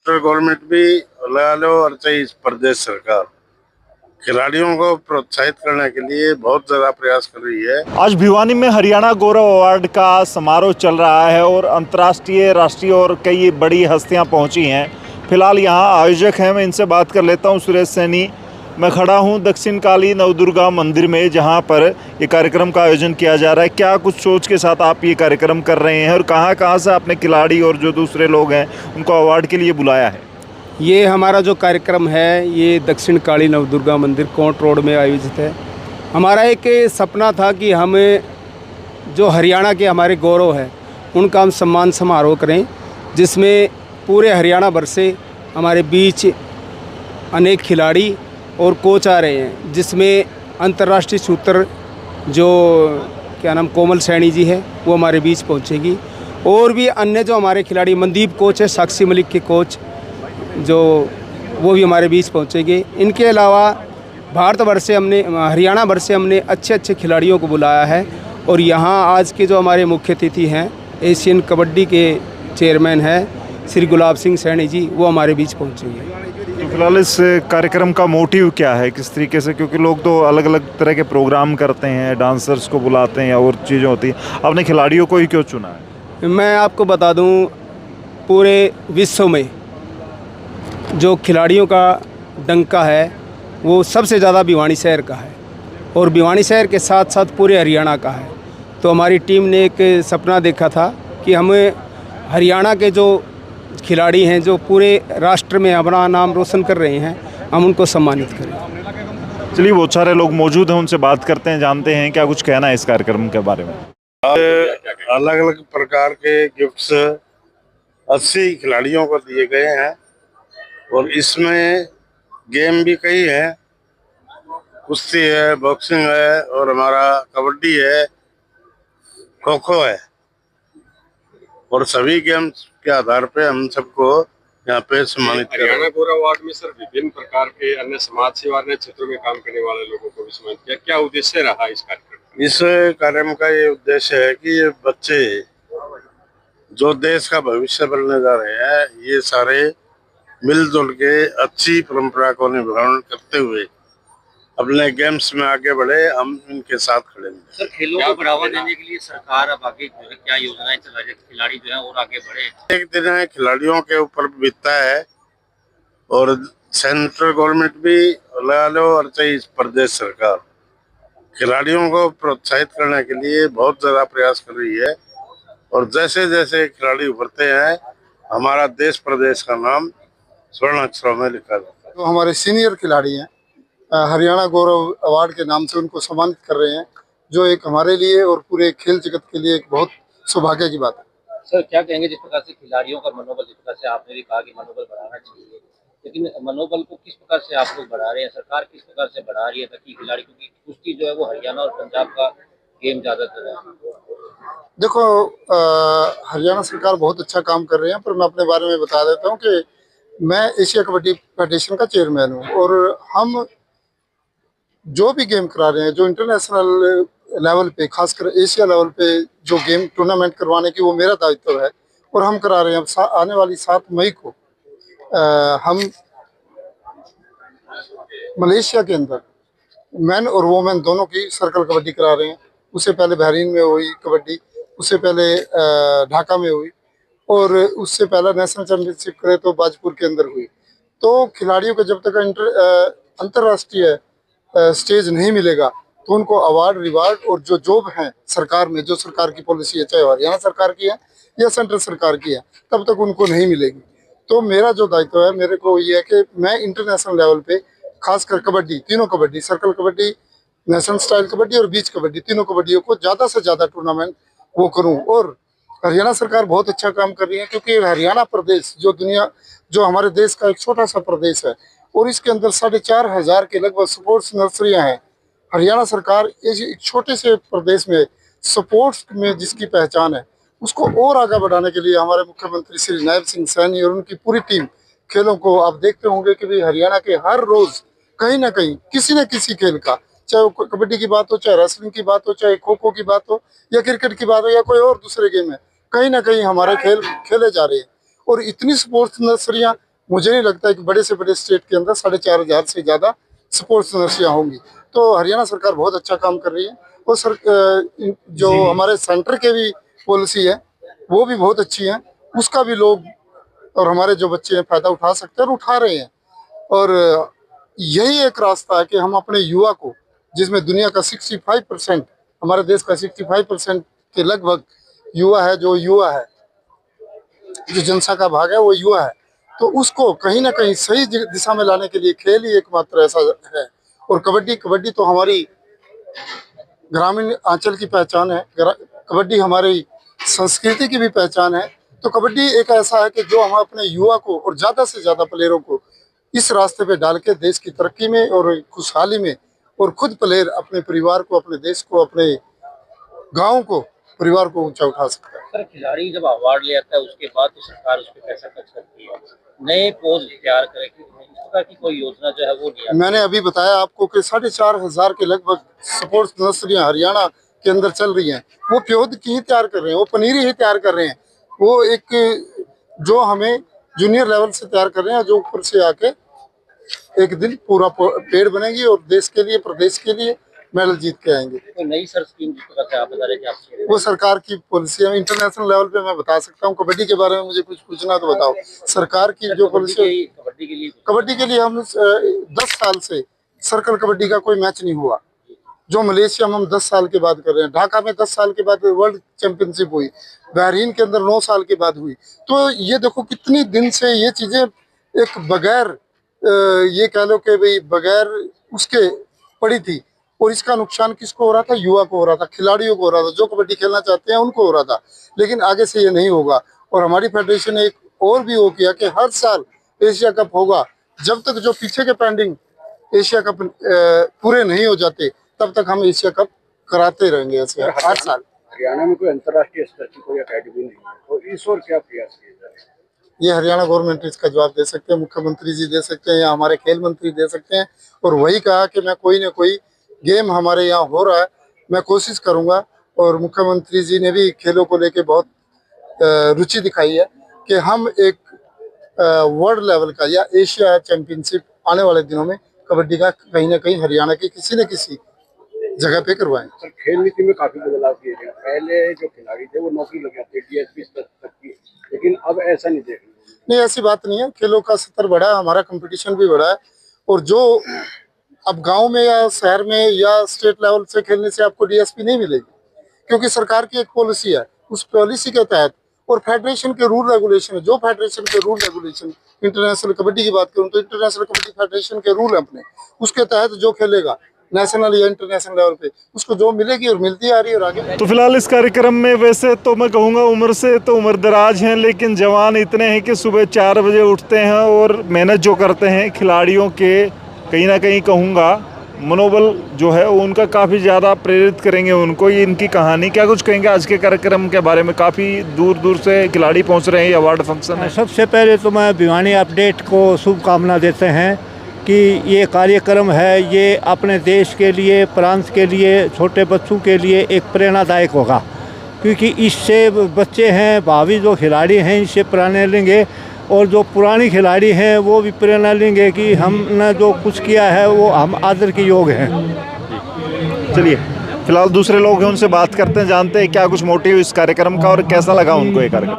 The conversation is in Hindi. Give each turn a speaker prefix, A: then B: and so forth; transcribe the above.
A: सेंट्रल गवर्नमेंट भी लगा लो और चाहे इस प्रदेश सरकार खिलाड़ियों को प्रोत्साहित करने के लिए बहुत ज्यादा प्रयास कर रही है।
B: आज भिवानी में हरियाणा गौरव अवार्ड का समारोह चल रहा है और अंतर्राष्ट्रीय, राष्ट्रीय और कई बड़ी हस्तियां पहुंची हैं। फिलहाल यहां आयोजक हैं, मैं इनसे बात कर लेता हूं। सुरेश सैनी, मैं खड़ा हूं दक्षिण काली नवदुर्गा मंदिर में, जहां पर ये कार्यक्रम का आयोजन किया जा रहा है। क्या कुछ सोच के साथ आप ये कार्यक्रम कर रहे हैं और कहां से आपने खिलाड़ी और जो दूसरे लोग हैं उनको अवार्ड के लिए बुलाया है?
C: ये हमारा जो कार्यक्रम है ये दक्षिण काली नवदुर्गा मंदिर कोंट रोड में आयोजित है। हमारा एक सपना था कि हम जो हरियाणा के हमारे गौरव है उनका हम सम्मान समारोह करें, जिसमें पूरे हरियाणा भर से हमारे बीच अनेक खिलाड़ी और कोच आ रहे हैं, जिसमें अंतर्राष्ट्रीय शूटर जो क्या नाम कोमल सैनी जी है वो हमारे बीच पहुंचेगी, और भी अन्य जो हमारे खिलाड़ी मनदीप कोच है, साक्षी मलिक के कोच जो वो भी हमारे बीच पहुंचेंगे। इनके अलावा भारत भर से हमने, हरियाणा भर से हमने अच्छे अच्छे खिलाड़ियों को बुलाया है, और यहाँ आज के जो हमारे मुख्य अतिथि हैं एशियन कबड्डी के चेयरमैन हैं श्री गुलाब सिंह सैनी जी, वो हमारे बीच पहुंचेंगे।
B: तो फिलहाल इस कार्यक्रम का मोटिव क्या है, किस तरीके से, क्योंकि लोग तो अलग अलग तरह के प्रोग्राम करते हैं, डांसर्स को बुलाते हैं या और चीज़ें होती हैं, आपने खिलाड़ियों को ही क्यों चुना है?
C: मैं आपको बता दूं, पूरे विश्व में जो खिलाड़ियों का डंका है वो सबसे ज़्यादा भिवानी शहर का है, और भिवानी शहर के साथ साथ पूरे हरियाणा का है। तो हमारी टीम ने एक सपना देखा था कि हम हरियाणा के जो खिलाड़ी हैं जो पूरे राष्ट्र में अपना नाम रोशन कर रहे हैं, हम उनको सम्मानित करें।
B: चलिए, बहुत सारे लोग मौजूद हैं, उनसे बात करते हैं, जानते हैं क्या कुछ कहना है इस कार्यक्रम के बारे में।
A: अलग अलग प्रकार के गिफ्ट्स 80 खिलाड़ियों को दिए गए हैं, और इसमें गेम भी कई हैं। कुश्ती है, बॉक्सिंग है, और हमारा कबड्डी है, खो खो है, और सभी गेम्स के आधार पे हम सबको यहाँ पे सम्मानित कर रहे हैं।
D: हरियाणा गौरव अवार्ड में सर विभिन्न प्रकार के अन्य समाज सेवा अन्य क्षेत्रों में काम करने वाले लोगों को भी सम्मानित किया। क्या उद्देश्य रहा इस कार्यक्रम?
A: इस कार्यक्रम का ये उद्देश्य है कि ये बच्चे जो देश का भविष्य बनने जा रहे हैं, ये सारे मिलजुल के अच्छी परंपरा को निभान करते हुए अपने गेम्स में आगे बढ़े। हम इनके साथ खड़े हैं।
E: सर, खेलों को बढ़ावा देने के लिए सरकार अब आगे जो है क्या योजनाएं चला रही है, खिलाड़ी जो है और आगे बढ़े?
A: एक दिन है खिलाड़ियों के ऊपर बीतता है, और सेंट्रल गवर्नमेंट भी लगा लो और चाहे इस प्रदेश सरकार खिलाड़ियों को प्रोत्साहित करने के लिए बहुत ज्यादा प्रयास कर रही है, और जैसे जैसे खिलाड़ी उभरते हैं हमारा देश प्रदेश का नाम स्वर्ण अक्षरों में लिखा जाता है।
F: तो हमारे सीनियर खिलाड़ी हैं, हरियाणा गौरव अवार्ड के नाम से उनको सम्मानित कर रहे हैं, जो एक हमारे लिए और पूरे खेल जगत के लिए एक बहुत सौभाग्य की बात है।
E: सर, क्या कहेंगे, जिस प्रकार से खिलाड़ियों का मनोबल, जिस प्रकार से आपने भी कहा कि मनोबल बढ़ाना चाहिए, लेकिन मनोबल को किस प्रकार से आप लोग बढ़ा रहे हैं, सरकार किस प्रकार से बढ़ा रही है ताकि खिलाड़ी, क्योंकि कुश्ती जो है वो हरियाणा और पंजाब का गेम ज्यादातर है?
F: देखो, हरियाणा सरकार बहुत अच्छा काम कर रहे हैं, पर मैं अपने बारे में बता देता हूँ कि मैं एशिया कबड्डी फेडरेशन का चेयरमैन हूँ, और हम जो भी गेम करा रहे हैं, जो इंटरनेशनल लेवल पे, खासकर एशिया लेवल पे जो गेम टूर्नामेंट करवाने की, वो मेरा दायित्व है, और हम करा रहे हैं। अब आने वाली 7 मई को हम मलेशिया के अंदर मैन और वोमेन दोनों की सर्कल कबड्डी करा रहे हैं। उससे पहले बहरीन में हुई कबड्डी, उससे पहले ढाका में हुई, और उससे पहले नेशनल चैंपियनशिप करे तो बाजपुर के अंदर हुई। तो खिलाड़ियों को जब तक अंतर्राष्ट्रीय स्टेज नहीं मिलेगा तो उनको अवार्ड, रिवार्ड और जो जॉब है सरकार में, जो सरकार की पॉलिसी है, चाहे हरियाणा सरकार की है या सेंट्रल सरकार की है, तब तक उनको नहीं मिलेगी। तो मेरा जो दायित्व है, मेरे को ये है कि मैं इंटरनेशनल लेवल पे खासकर कबड्डी, तीनों kabaddi, circle kabaddi, national style kabaddi और बीच कबड्डी, तीनों कबड्डियों को ज़्यादा से ज़्यादा टूर्नामेंट वो करूँ। और हरियाणा सरकार बहुत अच्छा काम कर रही है, क्योंकि हरियाणा प्रदेश जो हमारे देश का एक छोटा सा प्रदेश है, और इसके अंदर 4,500 के लगभग स्पोर्ट्स नर्सरियां हैं। हरियाणा सरकार एक छोटे से प्रदेश में स्पोर्ट्स में जिसकी पहचान है, उसको और आगे बढ़ाने के लिए हमारे मुख्यमंत्री श्री नायब सिंह सैनी और उनकी पूरी टीम खेलों को, आप देखते होंगे कि भाई हरियाणा के हर रोज कहीं ना कहीं किसी न किसी खेल का, चाहे वो कबड्डी की बात हो, चाहे रेसलिंग की बात हो, चाहे खो खो की बात हो, या क्रिकेट की बात हो, या कोई और दूसरे गेम है, कहीं ना कहीं हमारे खेल खेले जा रहे हैं। और इतनी स्पोर्ट्स नर्सरियां मुझे नहीं लगता है कि बड़े से बड़े स्टेट के अंदर 4,500 से ज़्यादा स्पोर्ट्स नर्सरियाँ होंगी। तो हरियाणा सरकार बहुत अच्छा काम कर रही है। और जो हमारे सेंटर के भी पॉलिसी है वो भी बहुत अच्छी है, उसका भी लोग और हमारे जो बच्चे हैं फ़ायदा उठा सकते हैं और उठा रहे हैं। और यही एक रास्ता है कि हम अपने युवा को, जिसमें दुनिया का 65%, हमारे देश का 65% के लगभग युवा है, जो जनसंख्या का भाग है वो युवा है, तो उसको कहीं ना कहीं सही दिशा में लाने के लिए खेल ही एकमात्र ऐसा है। और कबड्डी तो हमारी ग्रामीण अंचल की पहचान है, कबड्डी हमारी संस्कृति की भी पहचान है। तो कबड्डी एक ऐसा है कि जो हम अपने युवा को और ज़्यादा से ज़्यादा प्लेयरों को इस रास्ते पे डाल के देश की तरक्की में और खुशहाली में, और खुद प्लेयर अपने परिवार को, अपने देश को, अपने गाँव को, परिवार को ऊंचा उठा सकता है।
E: सर, खिलाड़ी जब अवार्ड ले आता है उसके बाद तो सरकार उस पर पैसा खर्च करती है, नए पोज तैयार करेगी, इस प्रकार की कोई योजना जो है वो नहीं आती।
F: मैंने अभी बताया आपको कि 4,500 के लगभग स्पोर्ट्स नर्सरियाँ हरियाणा के अंदर चल रही हैं। वो प्योद की ही तैयार कर रहे हैं, वो पनीरी ही तैयार कर रहे हैं, वो एक जो हमें जूनियर लेवल से तैयार कर रहे हैं, जो ऊपर से आके एक दिन पूरा पेड़ बनेगी और देश के लिए, प्रदेश के लिए मेडल जीत के आएंगे।
E: कोई नई सर स्कीम जिस प्रकार से आप बता रहे थे आपसे,
F: वो सरकार की पॉलिसी है। इंटरनेशनल लेवल पे मैं बता सकता हूँ। कबड्डी के बारे में मुझे कुछ पूछना तो बताओ। सरकार की जो पॉलिसी, कबड्डी के लिए हम 10 साल से सर्कल कबड्डी का कोई मैच नहीं हुआ। जो मलेशिया में हम 10 साल के बाद कर रहे हैं, ढाका में 10 साल के बाद वर्ल्ड चैंपियनशिप हुई, बहरीन के अंदर 9 साल के बाद हुई। तो ये देखो कितनी दिन से ये चीजें एक बगैर ये कह लो कि भाई बगैर उसके पड़ी थी। और इसका नुकसान किसको हो रहा था? युवा को हो रहा था, खिलाड़ियों को हो रहा था, जो कबड्डी खेलना चाहते हैं उनको हो रहा था। लेकिन आगे से ये नहीं होगा। और हमारी फेडरेशन ने एक और भी वो किया कि हर साल एशिया कप होगा। जब तक जो पीछे के पेंडिंग एशिया कप पूरे नहीं हो जाते तब तक हम एशिया कप कराते रहेंगे ऐसे हर साल।
G: हरियाणा में कोई अंतर्राष्ट्रीय स्तर की कोई अकेडमी नहीं है, तो इस और क्या प्रयास किए जा रहे हैं?
F: ये हरियाणा गवर्नमेंट इसका जवाब दे सकते हैं, मुख्यमंत्री जी दे सकते हैं या हमारे खेल मंत्री दे सकते हैं। और वही कहा कि मैं कोई ना कोई गेम हमारे यहाँ हो रहा है, मैं कोशिश करूँगा। और मुख्यमंत्री जी ने भी खेलों को लेके बहुत रुचि दिखाई है कि हम एक वर्ल्ड लेवल का या एशिया चैंपियनशिप आने वाले दिनों में कबड्डी का कहीं ना कहीं हरियाणा की किसी न किसी जगह पे करवाएं।
G: सर, खेल नीति में काफी बदलाव किए गए। पहले जो खिलाड़ी थे वो नौकरी लग जाते DSP स्तर तक की, लेकिन अब ऐसा नहीं देख रहे।
F: नहीं, ऐसी बात नहीं है। खेलों का स्तर बढ़ा है, हमारा कंपटीशन भी बढ़ा है। और जो अब गांव में या शहर में या स्टेट लेवल से खेलने से आपको DSP नहीं मिलेगी, क्योंकि सरकार की एक पॉलिसी है। उस पॉलिसी के तहत और फेडरेशन के रूल रेगुलेशन, जो फेडरेशन के रूल रेगुलेशन, इंटरनेशनल कबड्डी की बात करूं तो इंटरनेशनल कबड्डी फेडरेशन के रूल है अपने, उसके तहत जो खेलेगा नेशनल या इंटरनेशनल लेवल पे उसको जो मिलेगी और मिलती आ रही है। और आगे
B: तो फिलहाल इस कार्यक्रम में वैसे तो मैं कहूँगा उम्र से तो उम्र दराज हैं, लेकिन जवान इतने हैं कि सुबह 4 बजे उठते हैं और मेहनत जो करते हैं खिलाड़ियों के, कहीं ना कहीं कहूँगा मनोबल जो है वो उनका काफ़ी ज़्यादा प्रेरित करेंगे उनको। ये इनकी कहानी, क्या कुछ कहेंगे आज के कार्यक्रम के बारे में? काफ़ी दूर दूर से खिलाड़ी पहुंच रहे हैं, ये अवार्ड फंक्शन है।
H: सबसे पहले तो मैं भिवानी अपडेट को शुभकामना देते हैं कि ये कार्यक्रम है, ये अपने देश के लिए, प्रांत के लिए, छोटे बच्चों के लिए एक प्रेरणादायक होगा, क्योंकि इससे बच्चे हैं, भावी जो खिलाड़ी हैं इससे प्रेरणा लेंगे, और जो पुरानी खिलाड़ी हैं वो भी प्रेरणा लेंगे कि हमने जो कुछ किया है वो हम आदर के योग हैं।
B: चलिए फिलहाल दूसरे लोग हैं, उनसे बात करते हैं, जानते हैं क्या कुछ मोटिव इस कार्यक्रम का और कैसा लगा उनको ये कार्यक्रम।